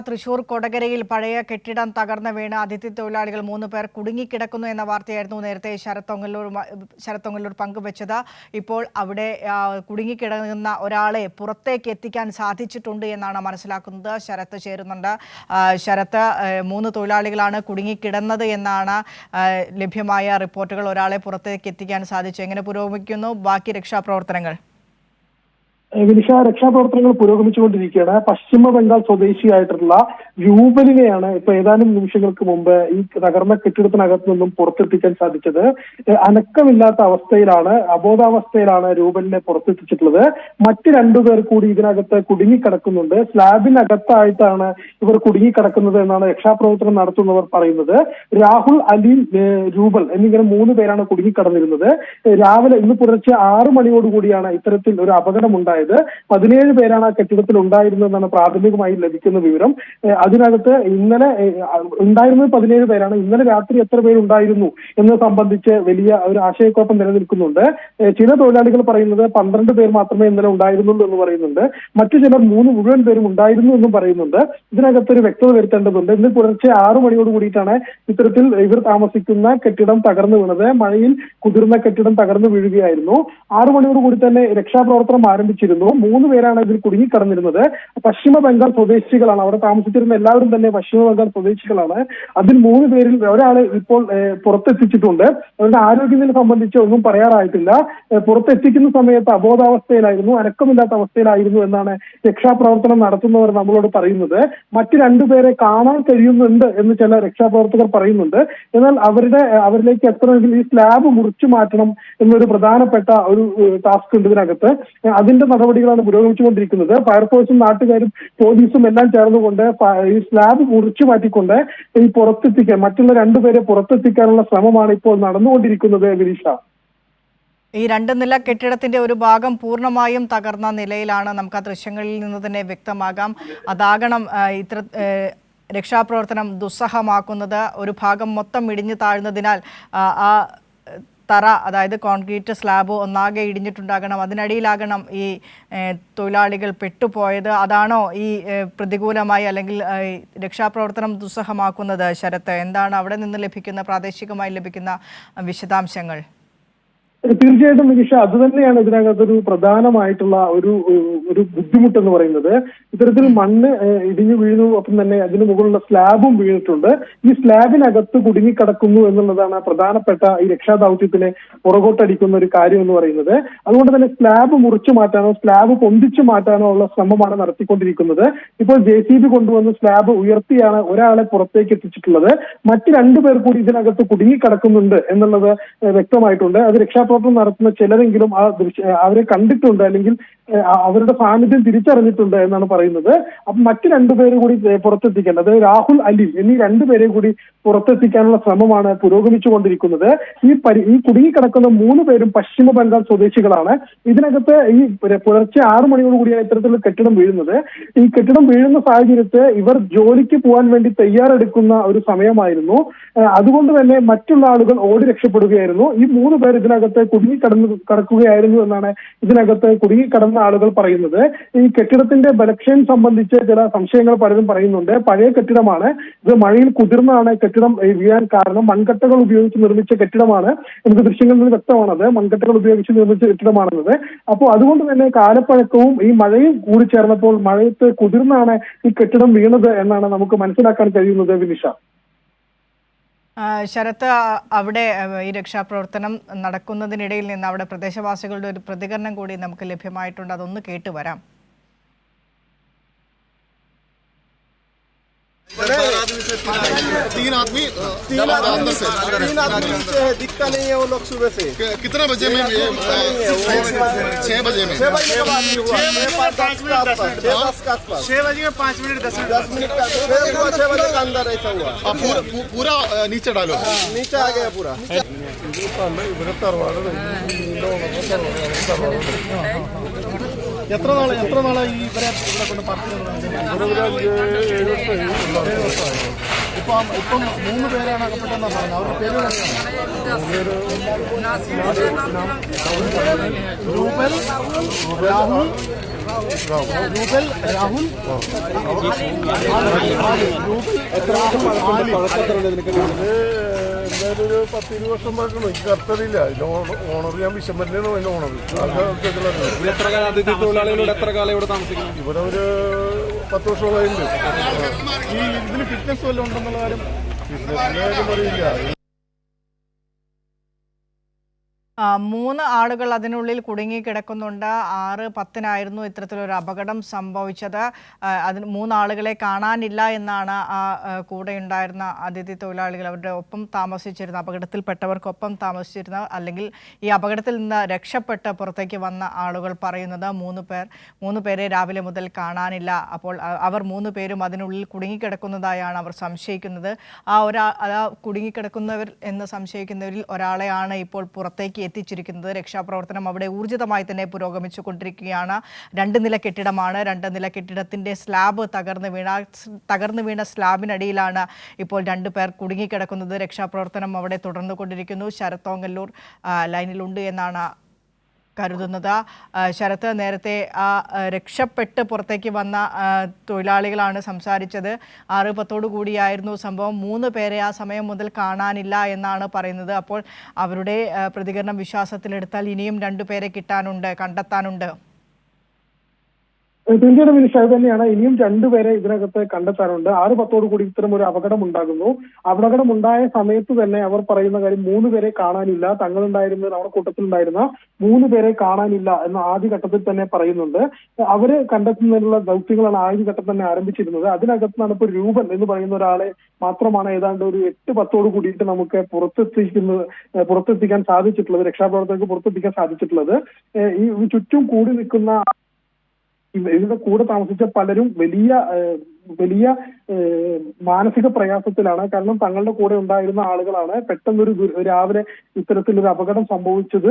തൃശൂർ കൊടകരയിൽ പഴയ കെട്ടിടം തകർന്ന് വീണ് അതിഥി തൊഴിലാളികൾ 3 പേർ കുടുങ്ങിക്കിടക്കുന്നു എന്ന വാർത്തയായിരുന്നു നേരത്തെ ശരത്തൊങ്ങല്ലൂർ പങ്കുവച്ചത്. ഇപ്പോൾ അവിടെ കുടുങ്ങിക്കിടക്കുന്ന ഒരാളെ പുറത്തേക്ക് എത്തിക്കാൻ സാധിച്ചിട്ടുണ്ട് എന്നാണ് മനസ്സിലാക്കുന്നത്. ശരത്ത് ചേരുന്നുണ്ട്. ശരത്ത്, 3 തൊഴിലാളികളാണ് കുടുങ്ങിക്കിടന്നത് എന്നാണ് ലഭ്യമായ റിപ്പോർട്ടുകൾ. ഒരാളെ പുറത്തേക്ക് എത്തിക്കാൻ സാധിച്ചു. എങ്ങനെ പുരോഗമിക്കുന്നു ബാക്കി രക്ഷാപ്രവർത്തനങ്ങൾ? രക്ഷാപ്രവർത്തനങ്ങൾ പുരോഗമിച്ചുകൊണ്ടിരിക്കുകയാണ്. പശ്ചിമ ബംഗാൾ സ്വദേശിയായിട്ടുള്ള രൂപലിനെയാണ് ഇപ്പൊ ഏതാനും നിമിഷങ്ങൾക്ക് മുമ്പ് ഈ തകർന്ന കെട്ടിടത്തിനകത്ത് നിന്നും പുറത്തെത്തിക്കാൻ സാധിച്ചത്. അനക്കമില്ലാത്ത അവസ്ഥയിലാണ്, അബോധാവസ്ഥയിലാണ് രൂപലിനെ പുറത്തെത്തിച്ചിട്ടുള്ളത്. മറ്റ് 2 പേർ കൂടി ഇതിനകത്ത് കുടുങ്ങിക്കിടക്കുന്നുണ്ട്. സ്ലാബിനകത്തായിട്ടാണ് ഇവർ കുടുങ്ങിക്കിടക്കുന്നത് എന്നാണ് രക്ഷാപ്രവർത്തനം നടത്തുന്നവർ പറയുന്നത്. രാഹുൽ, അലി, രൂപൽ എന്നിങ്ങനെ 3 പേരാണ് കുടുങ്ങിക്കിടന്നിരുന്നത്. രാവിലെ ഇന്ന് പുലർച്ചെ 6 മണിയോടുകൂടിയാണ് ഇത്തരത്തിൽ ഒരു അപകടമുണ്ടായത്. 17 പേരാണ് ആ കെട്ടിടത്തിൽ ഉണ്ടായിരുന്നതെന്നാണ് പ്രാഥമികമായി ലഭിക്കുന്ന വിവരം. അതിനകത്ത് ഇന്നലെ ഉണ്ടായിരുന്നത് 17 പേരാണ്. ഇന്നലെ രാത്രി എത്ര പേരുണ്ടായിരുന്നു എന്നത് സംബന്ധിച്ച് വലിയ ഒരു ആശയക്കുഴപ്പം നിലനിൽക്കുന്നുണ്ട്. ചില തൊഴിലാളികൾ പറയുന്നത് 12 പേർ മാത്രമേ ഇന്നലെ ഉണ്ടായിരുന്നുള്ളൂ എന്ന് പറയുന്നുണ്ട്. മറ്റു ചിലർ 3 മുഴുവൻ പേരും ഉണ്ടായിരുന്നു എന്നും പറയുന്നുണ്ട്. ഇതിനകത്തൊരു വ്യക്തത വരുത്തേണ്ടതുണ്ട്. ഇന്ന് പുലർച്ചെ 6 മണിയോട് കൂടിയിട്ടാണ് ഇത്തരത്തിൽ ഇവർ താമസിക്കുന്ന കെട്ടിടം തകർന്നു വീണത്. മഴയിൽ കുതിർന്ന കെട്ടിടം തകർന്നു വീഴുകയായിരുന്നു. 6 മണിയോട് കൂടി തന്നെ രക്ഷാപ്രവർത്തനം ആരംഭിച്ചിരുന്നു. 3 പേരാണ് ഇതിൽ കുടുങ്ങിക്കിടന്നിരുന്നത്. പശ്ചിമ ബംഗാൾ സ്വദേശികളാണ്. അവിടെ താമസിച്ചിരുന്ന എല്ലാവരും തന്നെ പശ്ചിമ ബംഗാൾ സ്വദേശികളാണ്. അതിൽ 3 പേരിൽ ഒരാളെ ഇപ്പോൾ പുറത്തെത്തിച്ചിട്ടുണ്ട്. അവരുടെ ആരോഗ്യനില സംബന്ധിച്ച് ഒന്നും പറയാറായിട്ടില്ല. പുറത്തെത്തിക്കുന്ന സമയത്ത് അബോധാവസ്ഥയിലായിരുന്നു, അനക്കമില്ലാത്ത അവസ്ഥയിലായിരുന്നു എന്നാണ് രക്ഷാപ്രവർത്തനം നടത്തുന്നവർ നമ്മളോട് പറയുന്നത്. മറ്റ് 2 പേരെ കാണാൻ കഴിയുന്നുണ്ട് എന്ന് ചില രക്ഷാപ്രവർത്തകർ പറയുന്നുണ്ട്. എന്നാൽ അവരിലേക്ക് എത്തണമെങ്കിൽ ഈ സ്ലാബ് മുറിച്ചു മാറ്റണം എന്നൊരു പ്രധാനപ്പെട്ട ഒരു ടാസ്ക് ഉണ്ട് ഇതിനകത്ത്. അതിന്റെ നടപടികളാണ് പുരോഗമിച്ചുകൊണ്ടിരിക്കുന്നത്. ഫയർഫോഴ്സും നാട്ടുകാരും പോലീസും എല്ലാം ചേർന്നുകൊണ്ട് ഈ സ്ലാബ് മുറിച്ചു മാറ്റിക്കൊണ്ട് ഈ പുറത്തെത്തിക്കാൻ, മറ്റുള്ള 2 പേരെ പുറത്തെത്തിക്കാനുള്ള ശ്രമമാണ് ഇപ്പോൾ നടന്നുകൊണ്ടിരിക്കുന്നത്. വിരീഷ, ഈ 2 നില കെട്ടിടത്തിന്റെ ഒരു ഭാഗം പൂർണ്ണമായും തകർന്ന നിലയിലാണ്. നമുക്ക് ആ ദൃശ്യങ്ങളിൽ നിന്ന് തന്നെ വ്യക്തമാകാം. അതാകണം ഇത്ര രക്ഷാപ്രവർത്തനം ദുസ്സഹമാക്കുന്നത്. ഒരു ഭാഗം മൊത്തം ഇടിഞ്ഞു താഴ്ന്നതിനാൽ ആ തറ, അതായത് കോൺക്രീറ്റ് സ്ലാബ് ഒന്നാകെ ഇടിഞ്ഞിട്ടുണ്ടാകണം. അതിനടിയിലാകണം ഈ തൊഴിലാളികൾ പെട്ടുപോയത്. അതാണോ ഈ പ്രതികൂലമായി അല്ലെങ്കിൽ രക്ഷാപ്രവർത്തനം ദുസ്സഹമാക്കുന്നത്? ശരത്ത്, എന്താണ് അവിടെ നിന്ന് ലഭിക്കുന്ന, പ്രാദേശികമായി ലഭിക്കുന്ന വിശദാംശങ്ങൾ? തീർച്ചയായിട്ടും നിമിഷ, അത് തന്നെയാണ് ഇതിനകത്തൊരു പ്രധാനമായിട്ടുള്ള ഒരു ബുദ്ധിമുട്ടെന്ന് പറയുന്നത്. ഇത്തരത്തിൽ മണ്ണ് ഇടിഞ്ഞു വീഴുന്നു, ഒപ്പം തന്നെ അതിന് മുകളിലുള്ള സ്ലാബും വീണിട്ടുണ്ട്. ഈ സ്ലാബിനകത്ത് കുടുങ്ങിക്കിടക്കുന്നു എന്നുള്ളതാണ് പ്രധാനപ്പെട്ട ഈ രക്ഷാദൗത്യത്തിനെ പുറകോട്ടടിക്കുന്ന ഒരു കാര്യം എന്ന് പറയുന്നത്. അതുകൊണ്ട് തന്നെ സ്ലാബ് മുറിച്ചു മാറ്റാനോ സ്ലാബ് പൊന്തിച്ചു മാറ്റാനോ ഉള്ള ശ്രമമാണ് നടത്തിക്കൊണ്ടിരിക്കുന്നത്. ഇപ്പോൾ JCB കൊണ്ടുവന്ന് സ്ലാബ് ഉയർത്തിയാണ് ഒരാളെ പുറത്തേക്ക് എത്തിച്ചിട്ടുള്ളത്. മറ്റ് 2 പേർ കൂടി ഇതിനകത്ത് കുടുങ്ങിക്കിടക്കുന്നുണ്ട് എന്നുള്ളത് വ്യക്തമായിട്ടുണ്ട്. അത് രക്ഷാപ്രവർത്തനം നടത്തുന്ന ചിലരെങ്കിലും അവരെ കണ്ടിട്ടുണ്ട്, അല്ലെങ്കിൽ അവരുടെ സാന്നിധ്യം തിരിച്ചറിഞ്ഞിട്ടുണ്ട് എന്നാണ് പറയുന്നത്. അപ്പൊ മറ്റ് 2 പേര് കൂടി പുറത്തെത്തിക്കേണ്ടത്, രാഹുൽ, അലി എന്നീ 2 പേരെ കൂടി പുറത്തെത്തിക്കാനുള്ള ശ്രമമാണ് പുരോഗമിച്ചുകൊണ്ടിരിക്കുന്നത്. ഈ കുടുങ്ങിക്കിടക്കുന്ന 3 പേരും പശ്ചിമ ബംഗാൾ സ്വദേശികളാണ്. ഇതിനകത്ത് ഈ പുലർച്ചെ 6 മണിയോട് കൂടിയാണ് ഇത്തരത്തിലുള്ള കെട്ടിടം വീഴുന്നത്. ഈ കെട്ടിടം വീഴുന്ന സാഹചര്യത്തിൽ ഇവർ ജോലിക്ക് പോകാൻ വേണ്ടി തയ്യാറെടുക്കുന്ന ഒരു സമയമായിരുന്നു. അതുകൊണ്ട് തന്നെ മറ്റുള്ള ആളുകൾ ഓടി രക്ഷപ്പെടുകയായിരുന്നു. ഈ 3 പേർ ഇതിനകത്ത് കുടുങ്ങിക്കിടക്കുകയായിരുന്നു എന്നാണ് ഇതിനകത്ത് കുടുങ്ങിക്കിടന്ന ആളുകൾ പറയുന്നത്. ഈ കെട്ടിടത്തിന്റെ ബലക്ഷയം സംബന്ധിച്ച് ചില സംശയങ്ങൾ പലരും പറയുന്നുണ്ട്. പഴയ കെട്ടിടമാണ്, ഇത് മഴയിൽ കുതിർന്നാണ് കെട്ടിടം വീഴാൻ കാരണം. മൺകട്ടകൾ ഉപയോഗിച്ച് നിർമ്മിച്ച കെട്ടിടമാണ്. നമുക്ക് ദൃശ്യങ്ങളിൽ നിന്ന് വ്യക്തമാണത് മൺകട്ടകൾ ഉപയോഗിച്ച് നിർമ്മിച്ച കെട്ടിടമാണെന്നത്. അപ്പോൾ അതുകൊണ്ട് തന്നെ കാലപ്പഴക്കവും ഈ മഴയും കൂടി ചേർന്നപ്പോൾ മഴയത്ത് കുതിർന്നാണ് ഈ കെട്ടിടം വീണത് എന്നാണ് നമുക്ക് മനസ്സിലാക്കാൻ കഴിയുന്നത്. വിനിഷ, ശരത്ത്, അവിടെ ഈ രക്ഷാപ്രവർത്തനം നടക്കുന്നതിനിടയിൽ നിന്ന് അവിടെ പ്രദേശവാസികളുടെ ഒരു പ്രതികരണം കൂടി നമുക്ക് ലഭ്യമായിട്ടുണ്ട്. അതൊന്ന് കേട്ടുവരാം. तीन आदमी दिखता नहीं है वो लोग सुबह से। कितना बजे में? 6 बजे में। 6 बजे के बाद 6 बजे में 5 मिनट 10 मिनट का 6 बजे का अंदर ऐसा हुआ। पूरा नीचे डालो, नीचे आ गया पूरा. എത്ര നാളായി ഇവരെ ഇവിടെ കൊണ്ട് ഇപ്പം 3 പേരാണ് അകപ്പെട്ടെന്നാ പറഞ്ഞത്. അവരുടെ പേര് രൂപൽ, രാഹുൽ, रूबल राहुल എന്തായാലും ഒരു 10-20 വർഷം പഴക്കണം. എനിക്ക് കറക്റ്ററിയില്ല. അതിന്റെ ഓണർ ഞാൻ വിശമ്പന്നെയാണ് അതിന്റെ ഓണർ. അതിഥി തൊഴിലാളികളോട് എത്ര കാലം ഇവിടെ താമസിക്കുന്നു? ഇവിടെ ഒരു 10 വർഷമായിട്ടുണ്ട്. ഈ ഇതിന് ഫിറ്റ്നസ് വല്ലതും ഉണ്ടെന്നുള്ള കാര്യം ബിസിനസ്സിന്റെ കാര്യം അറിയില്ല. 3 ആളുകൾ അതിനുള്ളിൽ കുടുങ്ങിക്കിടക്കുന്നുണ്ട്. 6:10 ഇത്തരത്തിലൊരു അപകടം സംഭവിച്ചത്. അതിന് 3 ആളുകളെ കാണാനില്ല എന്നാണ് ആ കൂടെ ഉണ്ടായിരുന്ന അതിഥി തൊഴിലാളികൾ, അവരുടെ ഒപ്പം താമസിച്ചിരുന്ന, അപകടത്തിൽപ്പെട്ടവർക്കൊപ്പം താമസിച്ചിരുന്ന, അല്ലെങ്കിൽ ഈ അപകടത്തിൽ നിന്ന് രക്ഷപ്പെട്ട് പുറത്തേക്ക് വന്ന ആളുകൾ പറയുന്നത് 3 പേരെ രാവിലെ മുതൽ കാണാനില്ല. അപ്പോൾ അവർ 3 പേരും അതിനുള്ളിൽ കുടുങ്ങിക്കിടക്കുന്നതായാണ് അവർ സംശയിക്കുന്നത്. ആ കുടുങ്ങിക്കിടക്കുന്നവർ എന്ന് സംശയിക്കുന്നവരിൽ ഒരാളെയാണ് ഇപ്പോൾ പുറത്തേക്ക് എത്തിച്ചിരിക്കുന്നത്. രക്ഷാപ്രവർത്തനം അവിടെ ഊർജിതമായി തന്നെ പുരോഗമിച്ചുകൊണ്ടിരിക്കുകയാണ്. 2 നില കെട്ടിടമാണ്. 2 നില കെട്ടിടത്തിന്റെ സ്ലാബ് തകർന്നു വീണ സ്ലാബിനടിയിലാണ് ഇപ്പോൾ 2 പേർ കുടുങ്ങിക്കിടക്കുന്നത്. രക്ഷാപ്രവർത്തനം അവിടെ തുടർന്നുകൊണ്ടിരിക്കുന്നു. ശരത് ഓങ്ങല്ലൂർ ലൈനിലുണ്ട് എന്നാണ് കരുതുന്നത്. ശരത്ത്, നേരത്തെ ആ രക്ഷപ്പെട്ട് പുറത്തേക്ക് വന്ന തൊഴിലാളികളാണ് സംസാരിച്ചത്. 6:10 കൂടിയായിരുന്നു സംഭവം. 3 പേരെ ആ സമയം മുതൽ കാണാനില്ല എന്നാണ് പറയുന്നത്. അപ്പോൾ അവരുടെ പ്രതികരണം വിശ്വാസത്തിലെടുത്താൽ ഇനിയും 2 പേരെ കണ്ടെത്താനുണ്ട്. തീർച്ചയായിട്ടും വിനിഷ തന്നെയാണ്. ഇനിയും 2 പേരെ ഇതിനകത്ത് കണ്ടെത്താനുണ്ട്. 6:10 കൂടി ഇത്തരം ഒരു അപകടം ഉണ്ടാകുന്നു. അപകടം ഉണ്ടായ സമയത്ത് തന്നെ അവർ പറയുന്ന കാര്യം 3 പേരെ കാണാനില്ല, തങ്ങളുണ്ടായിരുന്ന നമ്മുടെ കൂട്ടത്തിലുണ്ടായിരുന്ന 3 പേരെ കാണാനില്ല എന്ന് ആദ്യഘട്ടത്തിൽ തന്നെ പറയുന്നുണ്ട്. അവരെ കണ്ടെത്തുന്നതിനുള്ള ദൗത്യങ്ങളാണ് ആദ്യഘട്ടം തന്നെ ആരംഭിച്ചിരുന്നത്. അതിനകത്താണ് ഇപ്പോൾ രൂപൻ എന്ന് പറയുന്ന ഒരാളെ മാത്രമാണ് ഏതാണ്ട് ഒരു 8-10 കൂടിയിട്ട് നമുക്ക് പുറത്തെത്തിക്കാൻ സാധിച്ചിട്ടുള്ളത്. രക്ഷാപ്രവർത്തകർക്ക് പുറത്തെത്തിക്കാൻ സാധിച്ചിട്ടുള്ളത്. ഈ ചുറ്റും കൂടി നിൽക്കുന്ന ഇതിന്റെ കൂടെ താമസിച്ച പലരും വലിയ മാനസിക പ്രയാസത്തിലാണ്. കാരണം തങ്ങളുടെ കൂടെ ഉണ്ടായിരുന്ന ആളുകളാണ്. പെട്ടെന്നൊരു രാവിലെ ഇത്തരത്തിലൊരു അപകടം സംഭവിച്ചത്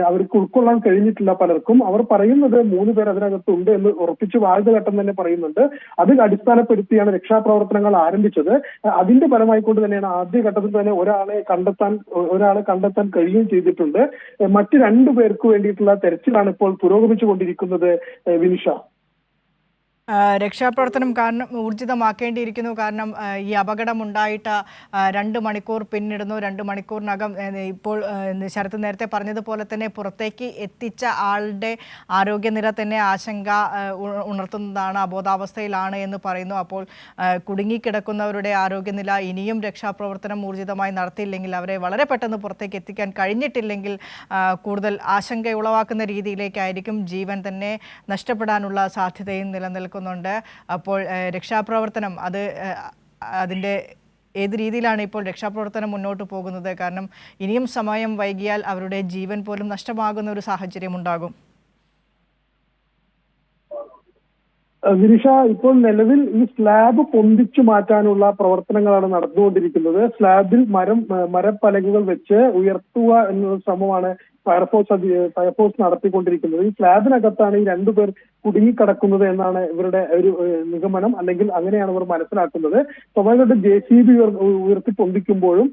അവർക്ക് ഉൾക്കൊള്ളാൻ കഴിഞ്ഞിട്ടില്ല പലർക്കും. അവർ പറയുന്നത് 3 പേർ അതിനകത്തുണ്ട് എന്ന് ഉറപ്പിച്ച് ആദ്യഘട്ടം തന്നെ പറയുന്നുണ്ട്. അത് അടിസ്ഥാനപ്പെടുത്തിയാണ് രക്ഷാപ്രവർത്തനങ്ങൾ ആരംഭിച്ചത്. അതിന്റെ ഫലമായിക്കൊണ്ട് തന്നെയാണ് ആദ്യഘട്ടത്തിൽ തന്നെ ഒരാളെ കണ്ടെത്താൻ കഴിയുകയും ചെയ്തിട്ടുണ്ട്. മറ്റ് 2 പേർക്ക് വേണ്ടിയിട്ടുള്ള തെരച്ചിലാണ് ഇപ്പോൾ പുരോഗമിച്ചുകൊണ്ടിരിക്കുന്നത്. വിനിഷ, രക്ഷാപ്രവർത്തനം ഊർജിതമാക്കേണ്ടിയിരിക്കുന്നു. കാരണം ഈ അപകടമുണ്ടായിട്ട് 2 മണിക്കൂർ പിന്നിടുന്നു. 2 മണിക്കൂറിനകം ഇപ്പോൾ ശരത്ത് നേരത്തെ പറഞ്ഞതുപോലെ തന്നെ പുറത്തേക്ക് എത്തിച്ച ആളുടെ ആരോഗ്യനില തന്നെ ആശങ്ക ഉണർത്തുന്നതാണ്. അബോധാവസ്ഥയിലാണ് എന്ന് പറയുന്നു. അപ്പോൾ കുടുങ്ങിക്കിടക്കുന്നവരുടെ ആരോഗ്യനില ഇനിയും രക്ഷാപ്രവർത്തനം ഊർജിതമായി നടത്തിയില്ലെങ്കിൽ, അവരെ വളരെ പെട്ടെന്ന് പുറത്തേക്ക് എത്തിക്കാൻ കഴിഞ്ഞിട്ടില്ലെങ്കിൽ കൂടുതൽ ആശങ്ക ഉളവാക്കുന്ന രീതിയിലേക്കായിരിക്കും ജീവൻ തന്നെ നഷ്ടപ്പെടാനുള്ള സാധ്യതയും നിലനിൽക്കുന്നത്. അപ്പോൾ രക്ഷാപ്രവർത്തനം അതിൻ്റെ ഏത് രീതിയിലാണ് ഇപ്പോൾ രക്ഷാപ്രവർത്തനം മുന്നോട്ട് പോകുന്നത്? കാരണം ഇനിയും സമയം വൈകിയാൽ അവരുടെ ജീവൻ പോലും നഷ്ടമാകുന്ന ഒരു സാഹചര്യം ഉണ്ടാകും. വിനിഷ, ഇപ്പോൾ നിലവിൽ ഈ സ്ലാബ് പൊന്തിച്ചു മാറ്റാനുള്ള പ്രവർത്തനങ്ങളാണ് നടന്നുകൊണ്ടിരിക്കുന്നത്. സ്ലാബിൽ മരപ്പലകകൾ വെച്ച് ഉയർത്തുക എന്ന ശ്രമമാണ് ഫയർഫോഴ്സ് നടത്തിക്കൊണ്ടിരിക്കുന്നത്. ഈ സ്ലാബിനകത്താണ് ഈ 2 പേർ കുടുങ്ങിക്കിടക്കുന്നത് എന്നാണ് ഇവരുടെ ഒരു നിഗമനം, അല്ലെങ്കിൽ അങ്ങനെയാണ് ഇവർ മനസ്സിലാക്കുന്നത്. സ്വാഭാവികമായിട്ടും JCB ഉയർത്തി പൊന്തിക്കുമ്പോഴും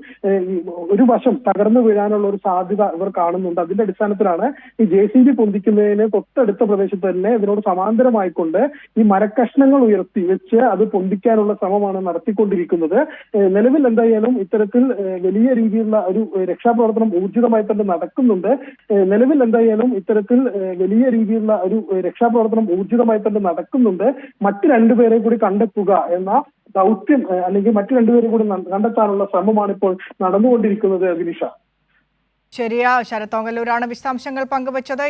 ഒരു വശം തകർന്നു വീഴാനുള്ള ഒരു സാധ്യത ഇവർ കാണുന്നുണ്ട്. അതിന്റെ അടിസ്ഥാനത്തിലാണ് ഈ JCB പൊന്തിക്കുന്നതിന് തൊട്ടടുത്ത പ്രദേശത്ത് തന്നെ ഇതിനോട് സമാന്തരമായിക്കൊണ്ട് ഈ മരക്കഷ്ണങ്ങൾ ഉയർത്തി വെച്ച് അത് പൊന്തിക്കാനുള്ള ശ്രമമാണ് നടത്തിക്കൊണ്ടിരിക്കുന്നത്. നിലവിൽ എന്തായാലും ഇത്തരത്തിൽ വലിയ രീതിയിലുള്ള ഒരു രക്ഷാപ്രവർത്തനം ഊർജിതമായി തന്നെ നടക്കുന്നുണ്ട്. മറ്റ് 2 പേരെ കൂടി കണ്ടെത്തുക എന്ന ദൗത്യം, അല്ലെങ്കിൽ മറ്റു 2 പേരെ കൂടി കണ്ടെത്താനുള്ള ശ്രമമാണ് ഇപ്പോൾ നടന്നുകൊണ്ടിരിക്കുന്നത്. വിനിഷ, ശരിയാ. ശരത് ഓങ്ങല്ലൂരാണ് വിശദാംശങ്ങൾ പങ്കുവച്ചത്.